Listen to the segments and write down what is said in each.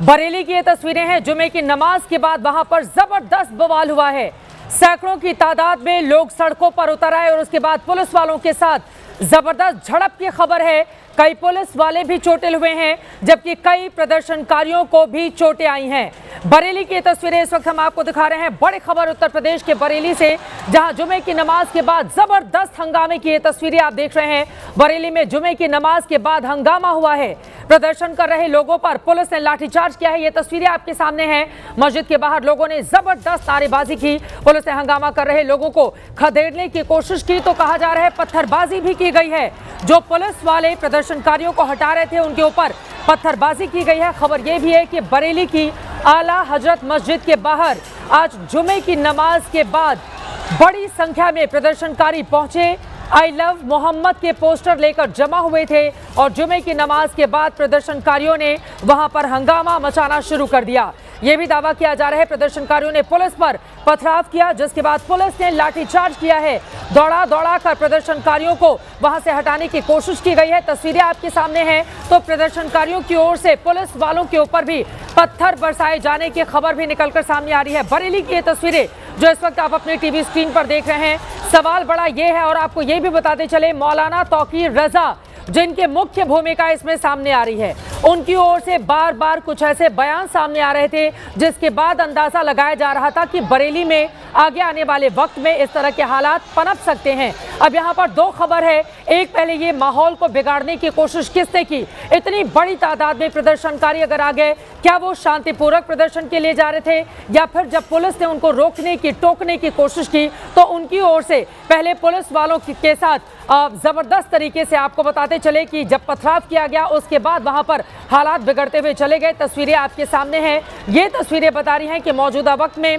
बरेली की ये तस्वीरें हैं। जुमे की नमाज के बाद वहां पर जबरदस्त बवाल हुआ है। सैकड़ों की तादाद में लोग सड़कों पर उतर आए और उसके बाद पुलिस वालों के साथ जबरदस्त झड़प की खबर है। कई पुलिस वाले भी चोटिल हुए हैं, जबकि कई प्रदर्शनकारियों को भी चोटें आई हैं। बरेली की तस्वीरें इस वक्त हम आपको दिखा रहे हैं। बड़ी खबर उत्तर प्रदेश के बरेली से, जहां जुमे की नमाज के बाद जबरदस्त हंगामे की ये तस्वीरें आप देख रहे हैं। बरेली में जुमे की नमाज के बाद हंगामा हुआ है। प्रदर्शन कर रहे लोगों पर पुलिस ने लाठीचार्ज किया है। ये तस्वीरें आपके सामने हैं। मस्जिद के बाहर लोगों ने जबरदस्त नारेबाजी की। पुलिस ने हंगामा कर रहे लोगों को खदेड़ने की कोशिश की तो कहा जा रहा है पत्थरबाजी भी की गई है। जो पुलिस वाले प्रदर्शनकारियों को हटा रहे थे उनके ऊपर पत्थरबाजी की गई है। खबर यह भी है कि बरेली की आला हजरत मस्जिद के बाहर आज जुमे की नमाज के बाद बड़ी संख्या में प्रदर्शनकारी पहुंचे। आई लव मोहम्मद के पोस्टर लेकर जमा हुए थे और जुमे की नमाज के बाद प्रदर्शनकारियों ने वहां पर हंगामा मचाना शुरू कर दिया। यह भी दावा किया जा रहा है प्रदर्शनकारियों ने पुलिस पर पथराव किया, जिसके बाद पुलिस ने लाठीचार्ज किया है। दौड़ा दौड़ा कर प्रदर्शनकारियों को वहां से हटाने की कोशिश की गई है। तस्वीरें आपके सामने हैं तो प्रदर्शनकारियों की ओर से पुलिस वालों के ऊपर भी पत्थर बरसाए जाने की खबर भी निकलकर सामने आ रही है। बरेली की ये तस्वीरें जो इस वक्त आप अपनी टीवी स्क्रीन पर देख रहे हैं, सवाल बड़ा ये है और आपको ये भी बताते चले, मौलाना तौकीर रजा जिनकी मुख्य भूमिका इसमें सामने आ रही है, उनकी ओर से बार बार कुछ ऐसे बयान सामने आ रहे थे जिसके बाद अंदाजा लगाया जा रहा था कि बरेली में आगे आने वाले वक्त में इस तरह के हालात पनप सकते हैं। अब यहाँ पर दो खबर है। एक, पहले ये माहौल को बिगाड़ने की कोशिश किसने की? इतनी बड़ी तादाद में प्रदर्शनकारी अगर आ गए, क्या वो शांतिपूर्वक प्रदर्शन के लिए जा रहे थे या फिर जब पुलिस ने उनको रोकने की टोकने की कोशिश की तो उनकी ओर से पहले पुलिस वालों के साथ जबरदस्त तरीके से आपको बताते चले कि जब पथराव किया गया उसके बाद वहां पर हालात बिगड़ते हुए चले गए। तस्वीरें आपके सामने हैं। ये तस्वीरें बता रही हैं कि मौजूदा वक्त में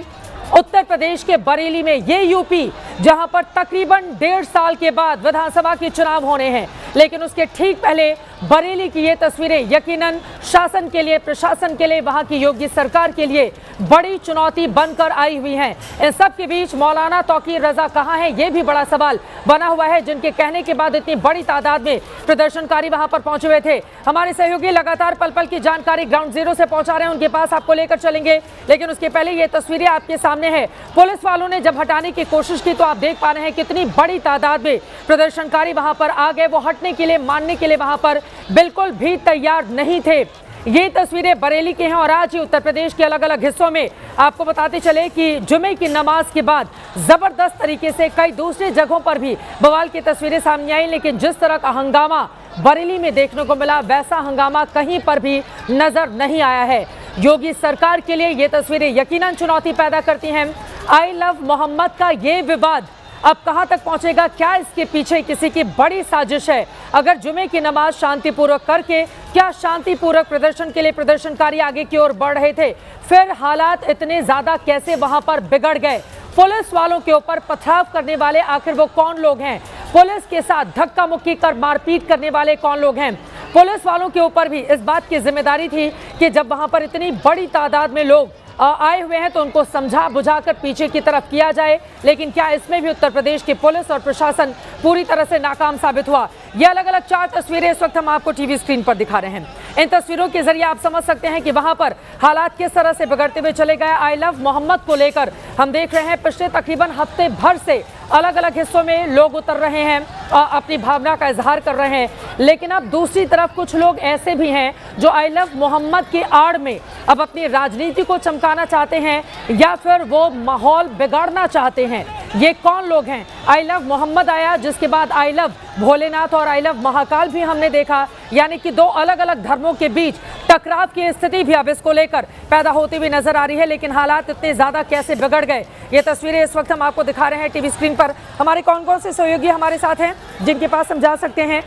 उत्तर प्रदेश के बरेली में ये यूपी जहां पर तकरीबन 1.5 साल के बाद विधानसभा के चुनाव होने हैं, लेकिन उसके ठीक पहले बरेली की ये तस्वीरें यकीनन शासन के लिए, प्रशासन के लिए, वहां की योगी सरकार के लिए बड़ी चुनौती बनकर आई हुई हैं। इन सब के बीच मौलाना तौकीर रजा कहां है, ये भी बड़ा सवाल बना हुआ है, जिनके कहने के बाद इतनी बड़ी तादाद में प्रदर्शनकारी वहां पर पहुंचे हुए थे। हमारे सहयोगी लगातार पल पल की जानकारी ग्राउंड जीरो से पहुंचा रहे हैं, उनके पास आपको लेकर चलेंगे, लेकिन उसके पहले ये तस्वीरें आपके सामने है। पुलिस वालों ने जब हटाने की कोशिश की तो आप देख पा रहे हैं कितनी बड़ी तादाद में प्रदर्शनकारी वहां पर आ गए। वो हटने के लिए, मानने के लिए वहां पर बिल्कुल भी तैयार नहीं थे। ये तस्वीरें बरेली की हैं और आज ही उत्तर प्रदेश के अलग अलग हिस्सों में आपको बताते चले कि जुमे की नमाज के बाद जबरदस्त तरीके से कई दूसरी जगहों पर भी बवाल की तस्वीरें सामने आई, लेकिन जिस तरह का हंगामा बरेली में देखने को मिला वैसा हंगामा कहीं पर भी नजर नहीं आया है। योगी सरकार के लिए ये तस्वीरें यकीनन चुनौती पैदा करती हैं। आई लव मोहम्मद का ये विवाद अब कहां तक पहुंचेगा? क्या इसके पीछे किसी की बड़ी साजिश है? अगर जुमे की नमाज शांतिपूर्वक करके क्या शांतिपूर्वक प्रदर्शन के लिए प्रदर्शनकारी आगे की ओर बढ़ रहे थे, फिर हालात इतने ज्यादा कैसे वहां पर बिगड़ गए? पुलिस वालों के ऊपर पथराव करने वाले आखिर वो कौन लोग हैं? पुलिस के साथ धक्का मुक्की कर मारपीट करने वाले कौन लोग हैं? पुलिस वालों के ऊपर भी इस बात की जिम्मेदारी थी कि जब वहां पर इतनी बड़ी तादाद में लोग आए हुए हैं तो उनको समझा बुझाकर पीछे की तरफ किया जाए, लेकिन क्या इसमें भी उत्तर प्रदेश की पुलिस और प्रशासन पूरी तरह से नाकाम साबित हुआ? ये अलग अलग 4 तस्वीरें इस वक्त हम आपको टीवी स्क्रीन पर दिखा रहे हैं। इन तस्वीरों के जरिए आप समझ सकते हैं कि वहां पर हालात किस तरह से बिगड़ते हुए चले गए। आई लव मोहम्मद को लेकर हम देख रहे हैं पिछले तकरीबन हफ्ते भर से अलग अलग हिस्सों में लोग उतर रहे हैं, अपनी भावना का इजहार कर रहे हैं, लेकिन अब दूसरी तरफ कुछ लोग ऐसे भी हैं जो आई लव मोहम्मद की आड़ में अब अपनी राजनीति को चमकाना चाहते हैं या फिर वो माहौल बिगाड़ना चाहते हैं। ये कौन लोग हैं? आई लव मोहम्मद आया, जिसके बाद आई लव भोलेनाथ और आई लव महाकाल भी हमने देखा, यानी कि दो अलग अलग धर्मों के बीच टकराव की स्थिति भी अब इसको लेकर पैदा होती हुई नजर आ रही है। लेकिन हालात इतने ज्यादा कैसे बिगड़ गए, ये तस्वीरें इस वक्त हम आपको दिखा रहे हैं टीवी स्क्रीन पर। हमारे कौन कौन से सहयोगी हमारे साथ हैं जिनके पास हम जा सकते हैं?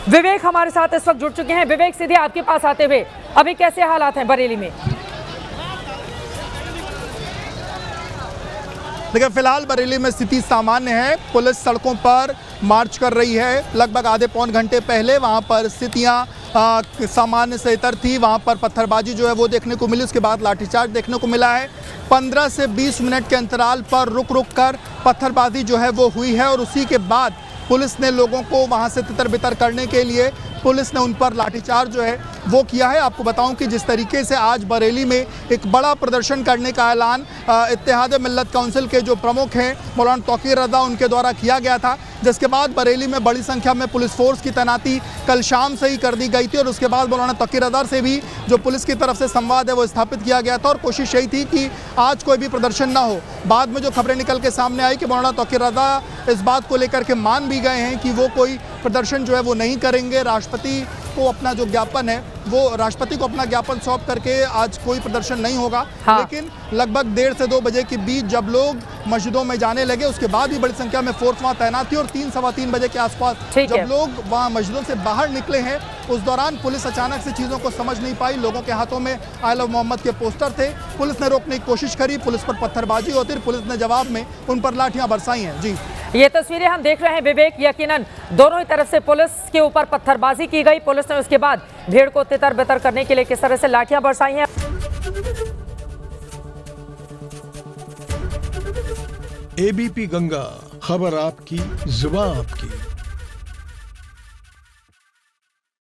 विवेक हमारे साथ इस वक्त जुड़ चुके हैं। विवेक, सीधे आपके पास आते हुए, अभी कैसे हालात हैं बरेली में? देखिए, फिलहाल बरेली में स्थिति सामान्य है। पुलिस सड़कों पर मार्च कर रही है। लगभग आधे पौन घंटे पहले वहां पर स्थितियां सामान्य से इतर थी। वहां पर पत्थरबाजी जो है वो देखने को मिली, उसके बाद लाठीचार्ज देखने को मिला है। 15 से 20 मिनट के अंतराल पर रुक रुक कर पत्थरबाजी जो है वो हुई है और उसी के बाद पुलिस ने लोगों को वहां से तितर बितर करने के लिए पुलिस ने उन पर लाठीचार्ज जो है वो किया है। आपको बताऊं कि जिस तरीके से आज बरेली में एक बड़ा प्रदर्शन करने का ऐलान इत्तेहाद मिल्लत काउंसिल के जो प्रमुख हैं मौलाना तौकीर रज़ा उनके द्वारा किया गया था, जिसके बाद बरेली में बड़ी संख्या में पुलिस फोर्स की तैनाती कल शाम से ही कर दी गई थी और उसके बाद मौलाना तौकीर रज़ा से भी जो पुलिस की तरफ से संवाद है वो स्थापित किया गया था और कोशिश यही थी कि आज कोई भी प्रदर्शन ना हो। बाद में जो खबरें निकल के सामने आई कि मौलाना तौकीर रज़ा इस बात को लेकर के मान भी गए हैं कि वो कोई प्रदर्शन जो है वो नहीं करेंगे। राष्ट्रपति को अपना जो ज्ञापन है वो राष्ट्रपति को अपना ज्ञापन सौंप करके आज कोई प्रदर्शन नहीं होगा। हाँ। लेकिन लगभग 1:30 से 2 बजे के बीच जब लोग मस्जिदों में जाने लगे उसके बाद भी बड़ी संख्या में फोर्स वहां तैनात थी और 3 सवा 3 बजे के आसपास ठीक है। जब लोग वहां मस्जिदों से बाहर निकले हैं उस दौरान पुलिस अचानक से चीज़ों को समझ नहीं पाई। लोगों के हाथों में आई लव मोहम्मद के पोस्टर थे, पुलिस ने रोकने की कोशिश करी, पुलिस पर पत्थरबाजी होती, पुलिस ने जवाब में उन पर लाठियां बरसाई हैं। जी, ये तस्वीरें हम देख रहे हैं विवेक, यकीनन दोनों ही तरफ से पुलिस के ऊपर पत्थरबाजी की गई। पुलिस ने उसके बाद भीड़ को तितर बितर करने के लिए किस तरह से लाठियां बरसाई हैं। एबीपी गंगा, खबर आपकी, जुबान आपकी।